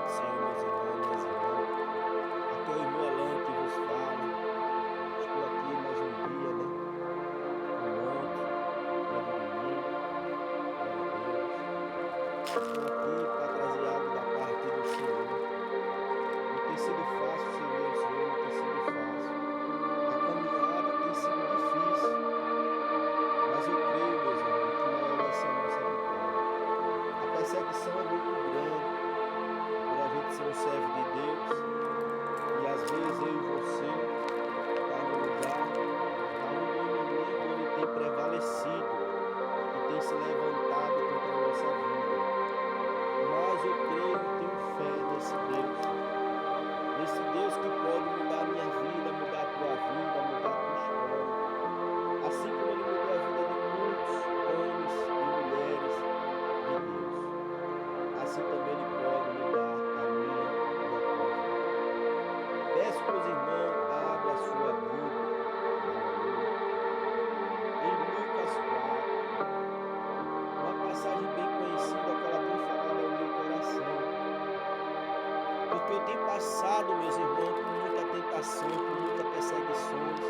do Senhor, meus irmãos, minhas irmãs. Aqui é o irmão Alan que vos fala. Estou aqui mais um dia, né? No monte, dia de domingo. Glória a Deus. Estou aqui para trazer algo da parte do Senhor. Não tem sido fácil servir ao Senhor, não tem sido fácil. A caminhada tem sido difícil. Mas eu creio, meus irmãos, que maior vai ser a nossa vitória. A perseguição é muito grande por a gente ser um servo de Deus. E às vezes eu e você está no lugar onde o inimigo ele tem prevalecido e tem se levantado contra a nossa vida. Mas eu creio e tenho fé nesse Deus que pode mudar a minha vida, mudar a tua vida, mudar a tua história. Assim como ele mudou a vida de muitos homens e mulheres de Deus, assim também ele pode mudar a minha e a tua vida. Peço que os irmãos abram a sua Bíblia, em Lucas 4, uma passagem bem conhecida que ela tem falado ao meu coração. Porque eu tenho passado, meus irmãos, por muita tentação, por muitas perseguições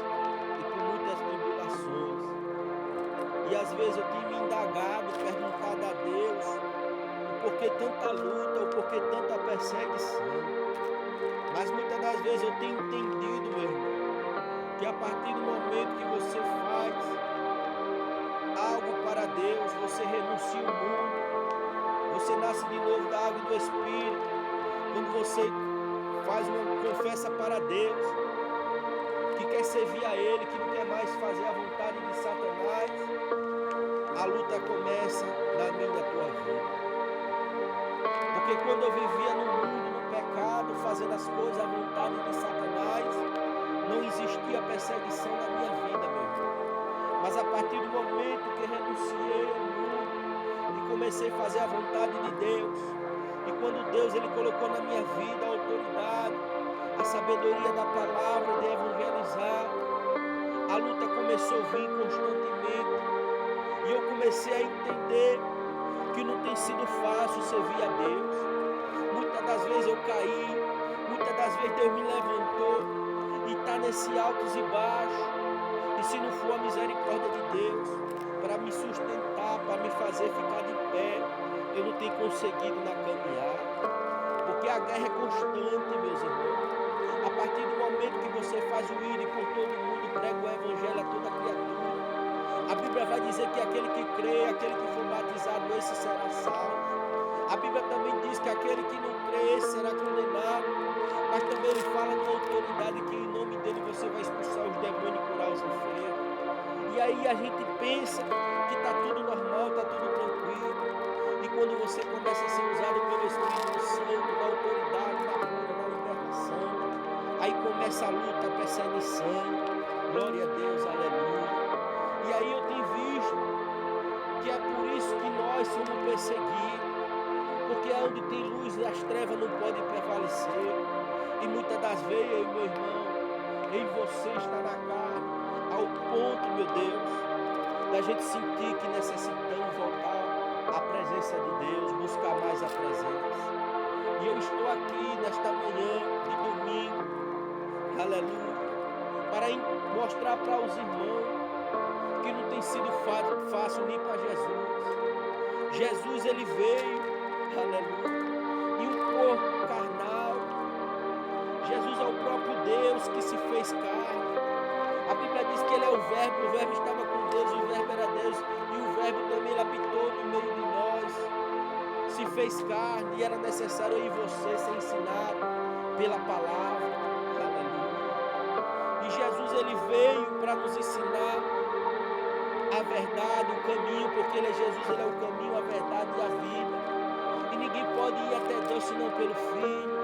e por muitas tribulações. E às vezes eu tenho me indagado, perguntado a Deus o porquê tanta luta, o porquê tanta perseguição. Mas muitas das vezes eu tenho entendido, meu irmão, que a partir do momento que você faz algo para Deus, você renuncia ao mundo, você nasce de novo da água e do Espírito. Quando você faz uma confessa para Deus, que quer servir a Ele, que não quer mais fazer a vontade de Satanás, a luta começa na minha e na tua vida. Porque quando eu vivia no mundo, no pecado, fazendo as coisas à vontade de Satanás, não existia perseguição na minha vida, meu irmão. Mas a partir do momento que renunciei ao mundo e comecei a fazer a vontade de Deus, e quando Deus ele colocou na minha vida a autoridade, a sabedoria da palavra de evangelizar, a luta começou a vir constantemente. E eu comecei a entender que não tem sido fácil servir a Deus. Muitas das vezes eu caí, muitas das vezes Deus me levantou e está nesse altos e baixos. E se não for a misericórdia de Deus para me sustentar, para me fazer ficar de pé, eu não tenho conseguido na caminhada. Porque a guerra é constante, meus irmãos. A partir do momento que você faz o ir por todo mundo, prega o evangelho a toda criatura, a Bíblia vai dizer que aquele que crê, aquele que for batizado, esse será salvo. A Bíblia também diz que aquele que não crê, esse será condenado. Mas também ele fala com autoridade que em nome dele você vai expulsar os demônios e curar os enfermos. E aí a gente pensa que está tudo normal, está tudo tranquilo. E quando você começa a ser usado pelo Espírito Santo, na autoridade, na cura, na libertação, aí começa a luta, a perseguição. Glória a Deus, aleluia. E aí eu tenho visto que é por isso que nós somos perseguidos, porque onde tem luz as trevas não podem prevalecer. E muitas das vezes, eu, meu irmão, em você está na carne, ao ponto, meu Deus, da gente sentir que necessitamos voltar à presença de Deus, buscar mais a presença. E eu estou aqui nesta manhã de domingo, aleluia, para mostrar para os irmãos que não tem sido fácil nem para Jesus. Jesus ele veio, aleluia, em um corpo carnal. Jesus é o próprio Deus que se fez carne. A Bíblia diz que ele é o verbo estava com Deus, o verbo era Deus, e o verbo também ele habitou no meio de nós, se fez carne, e era necessário eu e você ser ensinado pela palavra, aleluia. E Jesus ele veio para nos ensinar a verdade, o caminho, porque ele é Jesus, ele é o caminho, a verdade e a vida. E ninguém pode ir até Deus senão pelo Filho.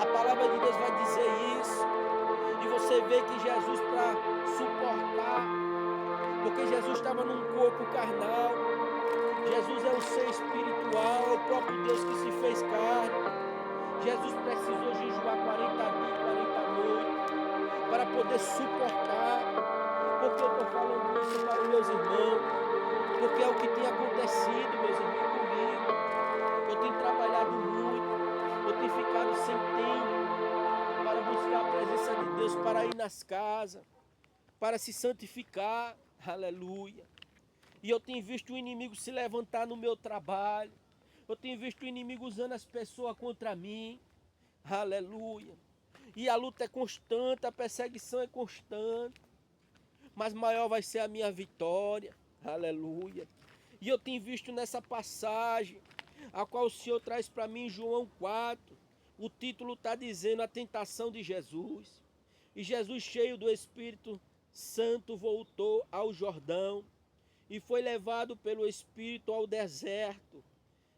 A palavra de Deus vai dizer isso. E você vê que Jesus, para suportar, porque Jesus estava num corpo carnal, Jesus é o ser espiritual, é o próprio Deus que se fez carne. Jesus precisou jejuar 40 dias, 40 noites, para poder suportar. Porque eu estou falando isso para os meus irmãos, porque é o que tem acontecido, meus irmãos, comigo. Eu tenho trabalhado muito, eu tenho ficado Deus, para ir nas casas, para se santificar, aleluia. E eu tenho visto o inimigo se levantar no meu trabalho, eu tenho visto o inimigo usando as pessoas contra mim, aleluia. E a luta é constante, a perseguição é constante, mas maior vai ser a minha vitória, aleluia. E eu tenho visto nessa passagem, a qual o Senhor traz para mim em João 4, o título está dizendo a tentação de Jesus. E Jesus, cheio do Espírito Santo, voltou ao Jordão e foi levado pelo Espírito ao deserto.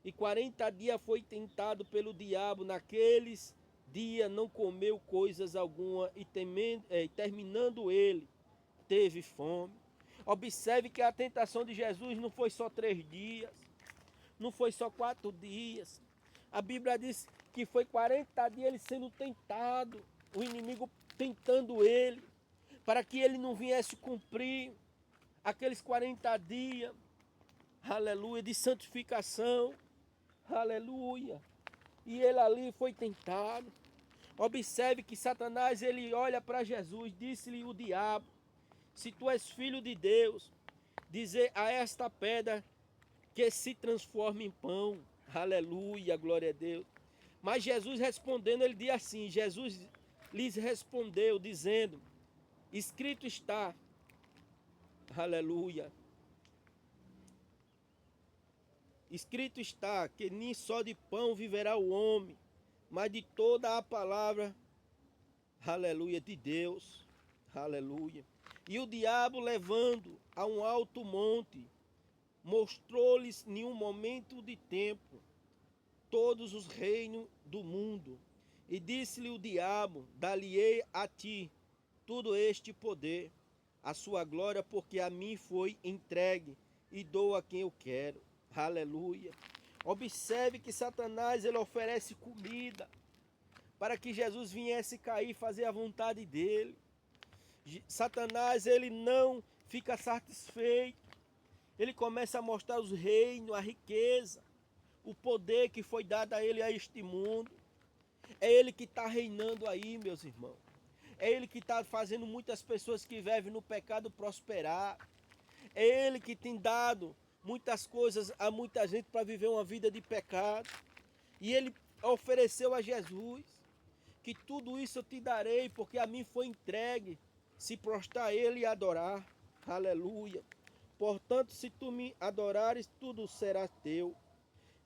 E 40 dias foi tentado pelo diabo. Naqueles dias não comeu coisas alguma e terminando ele, teve fome. Observe que a tentação de Jesus não foi só 3 dias, não foi só 4 dias. A Bíblia diz que foi 40 dias ele sendo tentado, o inimigo tentando ele, para que ele não viesse cumprir aqueles 40 dias, aleluia, de santificação, aleluia. E ele ali foi tentado. Observe que Satanás, ele olha para Jesus, disse-lhe o diabo: se tu és filho de Deus, dizer a esta pedra que se transforme em pão. Aleluia, glória a Deus. Mas Jesus respondendo, ele diz assim, Jesus lhes respondeu dizendo, escrito está, aleluia, escrito está que nem só de pão viverá o homem, mas de toda a palavra, aleluia, de Deus, aleluia. E o diabo, levando a um alto monte, mostrou-lhes em um momento de tempo todos os reinos do mundo. E disse-lhe o diabo, dar-lhe-ei a ti todo este poder, a sua glória, porque a mim foi entregue e dou a quem eu quero. Aleluia. Observe que Satanás, ele oferece comida para que Jesus viesse cair e fazer a vontade dele. Satanás, ele não fica satisfeito. Ele começa a mostrar os reinos, a riqueza, o poder que foi dado a ele, a este mundo. É ele que está reinando aí, meus irmãos. É ele que está fazendo muitas pessoas que vivem no pecado prosperar. É ele que tem dado muitas coisas a muita gente para viver uma vida de pecado. E ele ofereceu a Jesus que tudo isso eu te darei, porque a mim foi entregue, se prostrar a ele e adorar. Aleluia. Portanto, se tu me adorares, tudo será teu.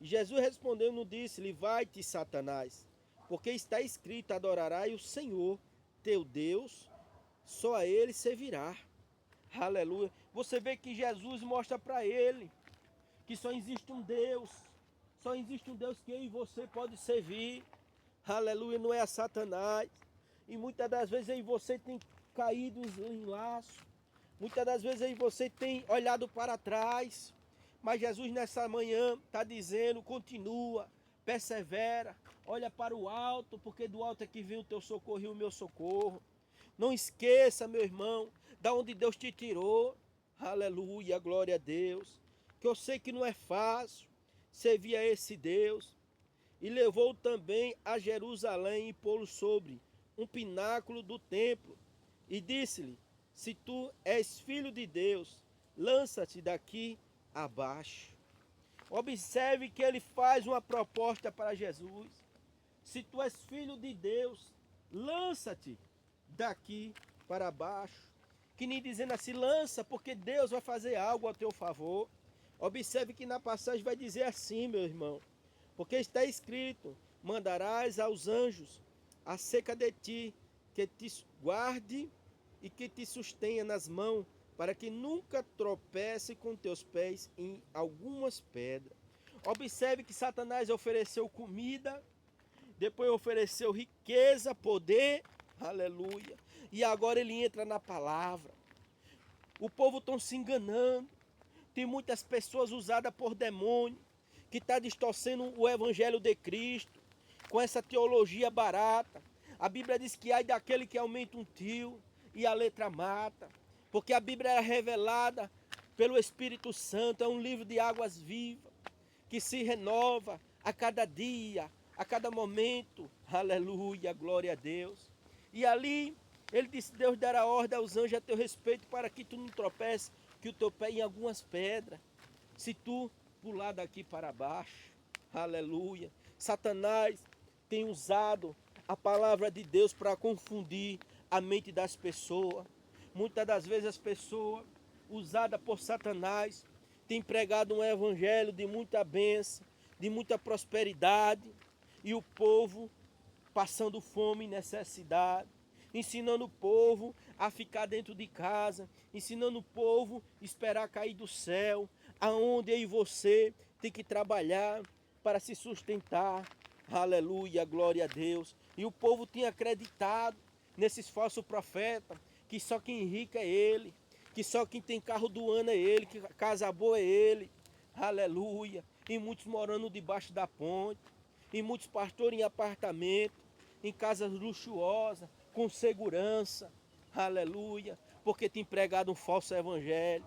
Jesus respondendo disse-lhe, vai-te, Satanás, porque está escrito, adorarás o Senhor, teu Deus, só a ele servirá. Aleluia. Você vê que Jesus mostra para ele que só existe um Deus, só existe um Deus que eu e você pode servir. Aleluia, não é a Satanás. E muitas das vezes aí você tem caído em laço, muitas das vezes aí você tem olhado para trás, mas Jesus nessa manhã está dizendo, continua, persevera, olha para o alto, porque do alto é que vem o teu socorro e o meu socorro. Não esqueça, meu irmão, da onde Deus te tirou. Aleluia, glória a Deus. Que eu sei que não é fácil servir a esse Deus. E levou também a Jerusalém e pô-lo sobre um pináculo do templo. E disse-lhe, se tu és filho de Deus, lança-te daqui abaixo. Observe que ele faz uma proposta para Jesus. Se tu és filho de Deus, lança-te daqui para baixo. Que nem dizendo assim, lança, porque Deus vai fazer algo a teu favor. Observe que na passagem vai dizer assim, meu irmão, porque está escrito, mandarás aos anjos acerca de ti, que te guarde e que te sustenha nas mãos, para que nunca tropece com teus pés em algumas pedras. Observe que Satanás ofereceu comida, depois ofereceu riqueza, poder, aleluia. E agora ele entra na palavra. O povo está se enganando. Tem muitas pessoas usadas por demônio, que está distorcendo o evangelho de Cristo, com essa teologia barata. A Bíblia diz que ai daquele que aumenta um tio e a letra mata. Porque a Bíblia é revelada pelo Espírito Santo, é um livro de águas vivas, que se renova a cada dia, a cada momento. Aleluia, glória a Deus. E ali Ele disse: Deus dará ordem aos anjos a teu respeito para que tu não tropece, que o teu pé em algumas pedras. Se tu pular daqui para baixo, aleluia. Satanás tem usado a palavra de Deus para confundir a mente das pessoas. Muitas das vezes as pessoas, usadas por Satanás, têm pregado um evangelho de muita bênção, de muita prosperidade, e o povo passando fome e necessidade, ensinando o povo a ficar dentro de casa, ensinando o povo a esperar cair do céu, aonde eu e você tem que trabalhar para se sustentar. Aleluia, glória a Deus. E o povo tinha acreditado nesses falsos profetas, que só quem rica é ele, que só quem tem carro do ano é ele, que casa boa é ele. Aleluia. E muitos morando debaixo da ponte, e muitos pastores em apartamento, em casas luxuosas, com segurança. Aleluia. Porque tem pregado um falso evangelho,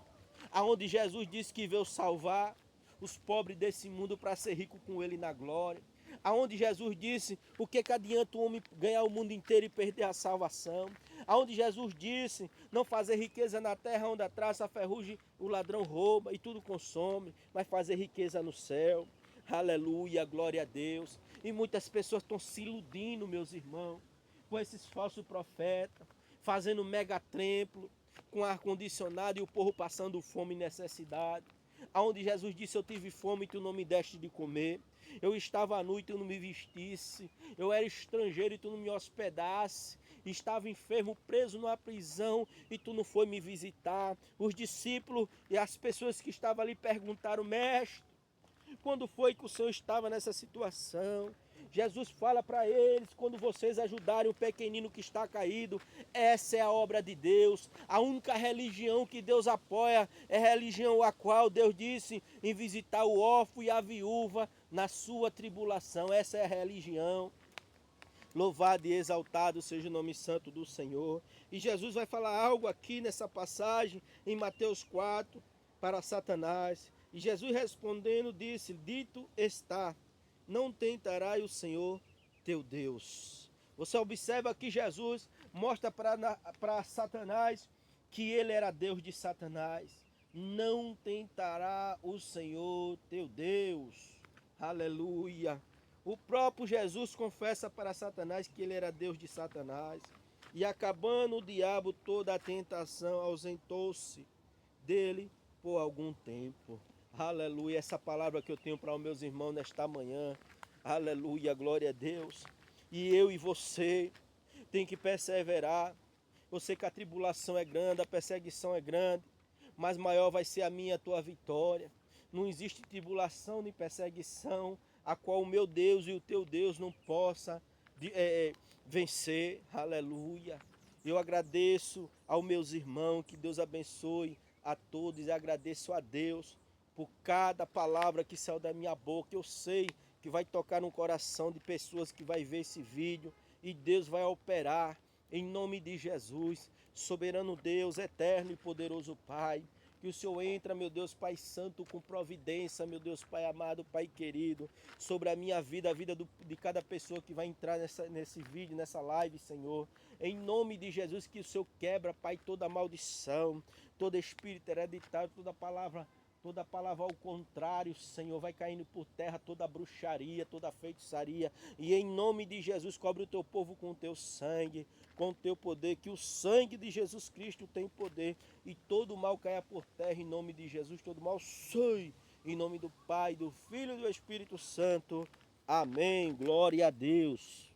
aonde Jesus disse que veio salvar os pobres desse mundo para ser rico com ele na glória. Aonde Jesus disse: o que adianta o homem ganhar o mundo inteiro e perder a salvação? Aonde Jesus disse: não fazer riqueza na terra, onde a traça, a ferrugem, o ladrão rouba e tudo consome, mas fazer riqueza no céu. Aleluia, glória a Deus. E muitas pessoas estão se iludindo, meus irmãos, com esses falsos profetas, fazendo mega templo, com ar-condicionado e o povo passando fome e necessidade. Aonde Jesus disse: eu tive fome e tu não me deste de comer. Eu estava nu e tu não me vestisse. Eu era estrangeiro e tu não me hospedasse. Estava enfermo, preso numa prisão e tu não foi me visitar. Os discípulos e as pessoas que estavam ali perguntaram: mestre, quando foi que o Senhor estava nessa situação? Jesus fala para eles: quando vocês ajudarem o pequenino que está caído, essa é a obra de Deus. A única religião que Deus apoia é a religião a qual Deus disse em visitar o órfão e a viúva na sua tribulação. Essa é a religião. Louvado e exaltado seja o nome santo do Senhor. E Jesus vai falar algo aqui nessa passagem, em Mateus 4, para Satanás. E Jesus respondendo disse: dito está, não tentarás o Senhor teu Deus. Você observa que Jesus mostra para Satanás que ele era Deus de Satanás. Não tentará o Senhor teu Deus. Aleluia. O próprio Jesus confessa para Satanás que ele era Deus de Satanás. E acabando o diabo toda a tentação, ausentou-se dele por algum tempo. Aleluia. Essa palavra que eu tenho para os meus irmãos nesta manhã. Aleluia, glória a Deus. E eu e você tem que perseverar. Eu sei que a tribulação é grande, a perseguição é grande, mas maior vai ser a minha e a tua vitória. Não existe tribulação nem perseguição a qual o meu Deus e o teu Deus não possa vencer. Aleluia. Eu agradeço aos meus irmãos, que Deus abençoe a todos, e agradeço a Deus por cada palavra que saiu da minha boca. Eu sei que vai tocar no coração de pessoas que vai ver esse vídeo, e Deus vai operar em nome de Jesus. Soberano Deus, eterno e poderoso Pai, que o Senhor entra, meu Deus Pai Santo, com providência, meu Deus Pai amado, Pai querido, sobre a minha vida, a vida de cada pessoa que vai entrar nesse vídeo, nessa live, Senhor. Em nome de Jesus, que o Senhor quebra, Pai, toda maldição, todo espírito hereditário, toda palavra ao contrário, Senhor, vai caindo por terra toda bruxaria, toda feitiçaria. E em nome de Jesus, cobre o teu povo com o teu sangue, com o teu poder, que o sangue de Jesus Cristo tem poder. E todo mal caia por terra em nome de Jesus, todo mal sai. Em nome do Pai, do Filho e do Espírito Santo. Amém. Glória a Deus.